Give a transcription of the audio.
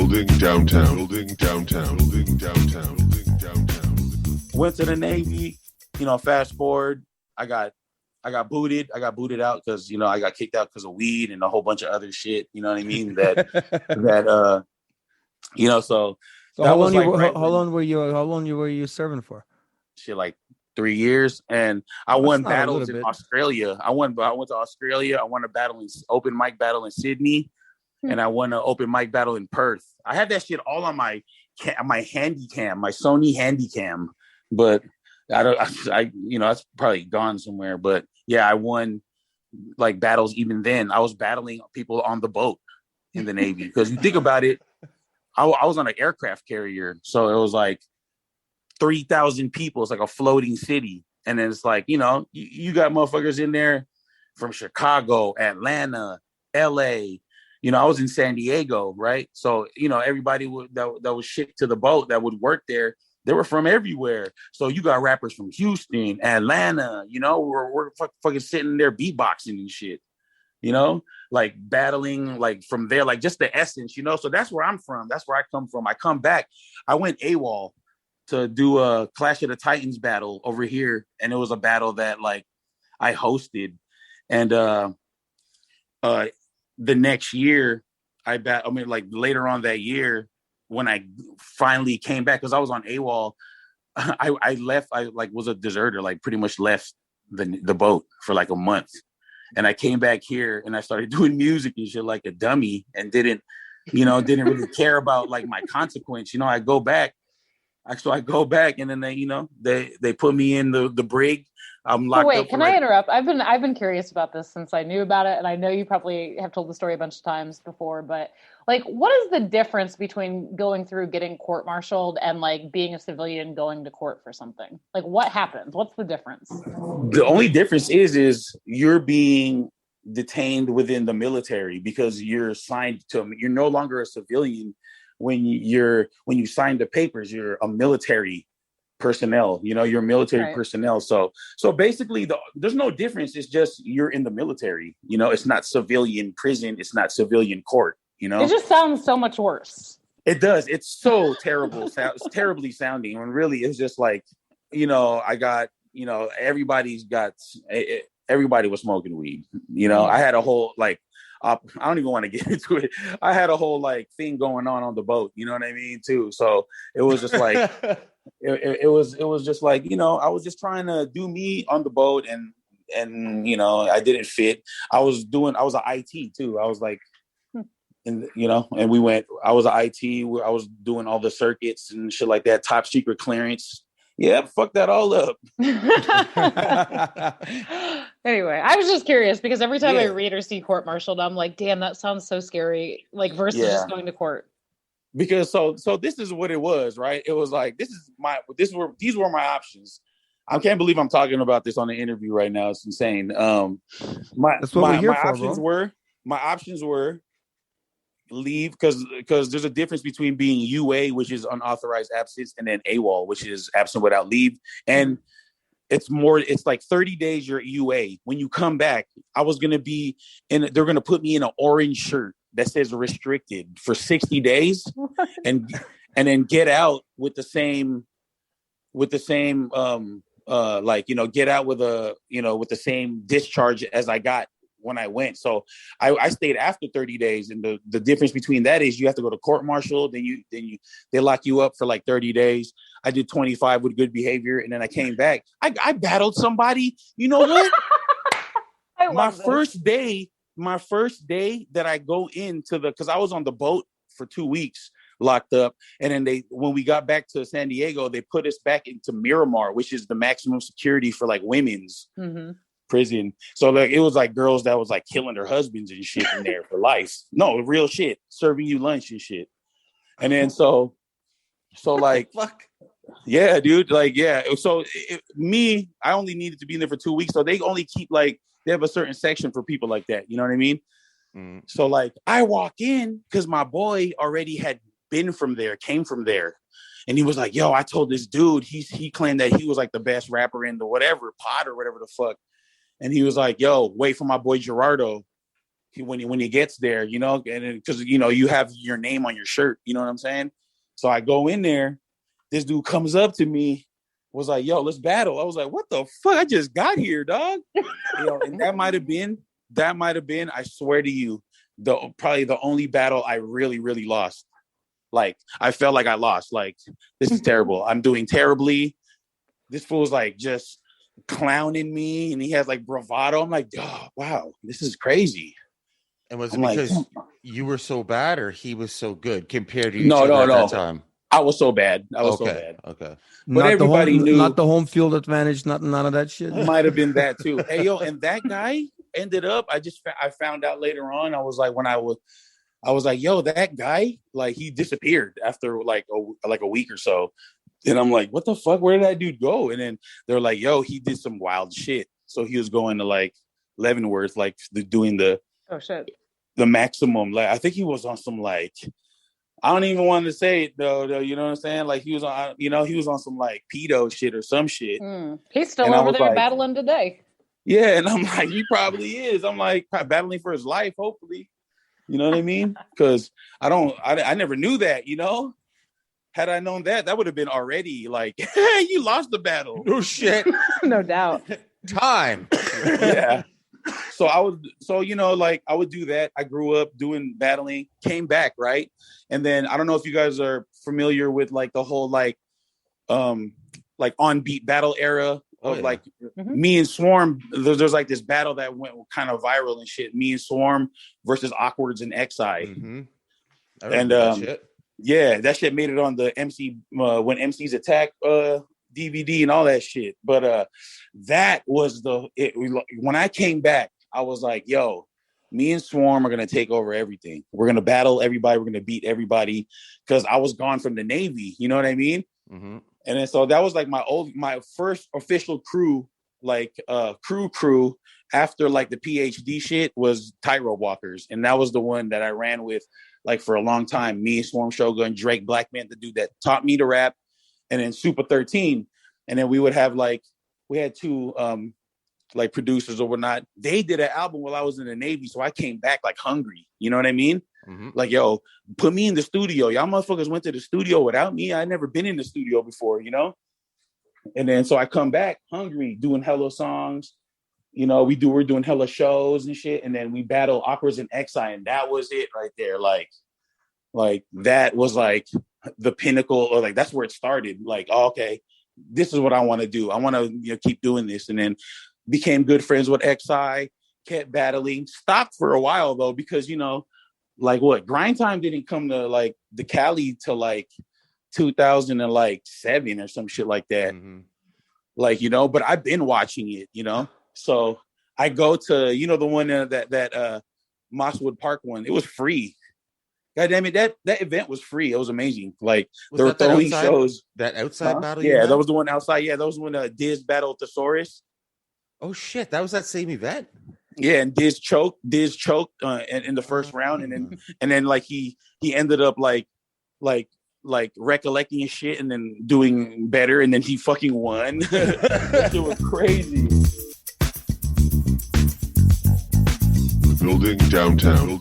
Building downtown. Building downtown. Building downtown. Building downtown. Went to the Navy. Fast forward, I got booted. I got booted out because I got kicked out because of weed and a whole bunch of other shit. You know what I mean? So So that how was long like how long were you serving for? shit like 3 years, and I That's won not a battles little in bit. Australia. I went to Australia. I won a open mic battle in Sydney, and I won an open mic battle in Perth. I had that shit all on my handy cam, my Sony handy cam, but that's probably gone somewhere. But yeah, I won like battles. Even then, I was battling people on the boat in the Navy, because you think about it, I was on an aircraft carrier, so it was like 3,000 people. It's like a floating city. And then it's like, you got motherfuckers in there from Chicago, Atlanta, LA. I was in San Diego, right? So, everybody that was shipped to the boat that would work there, they were from everywhere. So you got rappers from Houston, Atlanta, we're fucking sitting there beatboxing and shit, like battling, like from there, like just the essence, So that's where I'm from. That's where I come from. I come back. I went AWOL to do a Clash of the Titans battle over here, and it was a battle that like I hosted, and the next year like later on that year, when I finally came back, because I was on AWOL, I left. I like was a deserter, like pretty much left the boat for like a month, and I came back here and I started doing music and shit like a dummy, and didn't really care about like my consequence. I go back. So I go back, and then they put me in the brig. I'm locked up. Wait, can I interrupt? I've been curious about this since I knew about it, and I know you probably have told the story a bunch of times before, but like, what is the difference between going through getting court-martialed and like being a civilian going to court for something? Like, what happens? What's the difference? The only difference is you're being detained within the military, because you're no longer a civilian. When you sign the papers, you're a military personnel, you're military Right. personnel. So basically there's no difference. It's just you're in the military, it's not civilian prison. It's not civilian court, It just sounds so much worse. It does. It's so terrible. It's terribly sounding. When really it's just like, I got, everybody was smoking weed. I had a whole like, I don't even want to get into it. I had a whole like thing going on the boat. You know what I mean, too. So it was just like, it was just like, I was just trying to do me on the boat, and I didn't fit. I was an IT too. I was like, and I was an IT where I was doing all the circuits and shit like that, top secret clearance. Yeah, fuck that all up. Anyway, I was just curious because every time I read or see court-martialed, I'm like, damn, that sounds so scary. Like versus just going to court. Because so this is what it was, right? It was like these were my options. I can't believe I'm talking about this on the interview right now. It's insane. My options were leave, because there's a difference between being UA, which is unauthorized absence, and then AWOL, which is absent without leave. And it's like 30 days you're UA. When you come back, I was going to be they're going to put me in an orange shirt that says restricted for 60 days and then get out with the same get out with with the same discharge as I got when I went. So I stayed after 30 days. And the difference between that is you have to go to court martial. Then they lock you up for like 30 days. I did 25 with good behavior. And then I came back. I battled somebody. You know what? my first day that I go into because I was on the boat for 2 weeks locked up. And then when we got back to San Diego, they put us back into Miramar, which is the maximum security for like women's prison. So like it was like girls that was like killing their husbands and shit in there for life. No, real shit, serving you lunch and shit. And then so like fuck. Yeah, dude. Like, yeah. So I only needed to be in there for 2 weeks. So they only keep like they have a certain section for people like that. You know what I mean? So like I walk in because my boy already had came from there. And he was like, yo, I told this dude, he claimed that he was like the best rapper in the whatever pod or whatever the fuck. And he was like, yo, wait for my boy Gerardo. when he gets there, you know, and because you know you have your name on your shirt, you know what I'm saying? So I go in there, this dude comes up to me, was like, "Yo, let's battle." I was like, "What the fuck? I just got here, dog." You know, and that might have been, I swear to you, probably the only battle I really lost. Like I felt like I lost. Like this is terrible. I'm doing terribly. This fool's like just clowning me, and he has like bravado. I'm like, oh, wow, this is crazy. And was it I'm because like, you were so bad or he was so good compared to each No, other no, at no. that time? I was so bad. I was Okay. so bad. Okay. But everybody knew. Not the home field advantage. None of that shit. Might have been that too. Hey, yo, and that guy ended up. I found out later on. I was like, yo, that guy, like, he disappeared after like a week or so. And I'm like, what the fuck? Where did that dude go? And then they're like, yo, he did some wild shit. So he was going to like Leavenworth, like doing the maximum. Like, I think he was on some like, I don't even want to say it though. You know what I'm saying? Like he was on some like pedo shit or some shit. He's still over there battling today. Yeah, and I'm like, he probably is. I'm like battling for his life, hopefully. You know what I mean? Because I never knew that, you know? Had I known that, that would have been already like, hey, you lost the battle. Oh shit. No doubt. Time. Yeah. So I would do that. I grew up doing battling, came back, right? And then I don't know if you guys are familiar with like the whole like on beat battle era of like me and Swarm. There's like this battle that went kind of viral and shit. Me and Swarm versus Awkwards and Kasatskiy. Mm-hmm. And that shit. Yeah, that shit made it on the MC when MCs Attack DVD and all that shit. But that was when I came back, I was like, yo, me and Swarm are gonna take over everything. We're gonna battle everybody. We're gonna beat everybody because I was gone from the Navy. You know what I mean? Mm-hmm. And then so that was like my first official crew, like crew after like the PhD shit was Tightrope Walkers, and that was the one that I ran with like for a long time. Me, Swarm Shogun, Drake, Black Man, the dude that taught me to rap, and then Super 13. And then we would have we had two like producers or whatnot. They did an album while I was in the Navy, so I came back like hungry. You know what I mean? Mm-hmm. Like, yo, put me in the studio. Y'all motherfuckers went to the studio without me. I'd never been in the studio before, you know? And then so I come back hungry, doing hella songs. You know, we're doing hella shows and shit. And then we battle Awkwards and Kasatskiy, and that was it right there. Like that was like the pinnacle, or like that's where it started. Like, oh, okay, this is what I want to do. I want to keep doing this. And then became good friends with Kasatskiy, kept battling, stopped for a while though, because like what Grind Time didn't come to like the Cali till like 2007 or some shit like that. Mm-hmm. Like, but I've been watching it, So I go to, the one that Mosswood Park one. It was free. God damn it, that event was free. It was amazing. Like they were throwing shows. That outside battle? Yeah, that was the one outside. Yeah, that was when Diz battled Thesaurus. Oh shit, that was that same event. Yeah, and Diz choked in the first round, and then like he ended up like recollecting his shit and then doing better, and then he fucking won. That shit was crazy. Building downtown.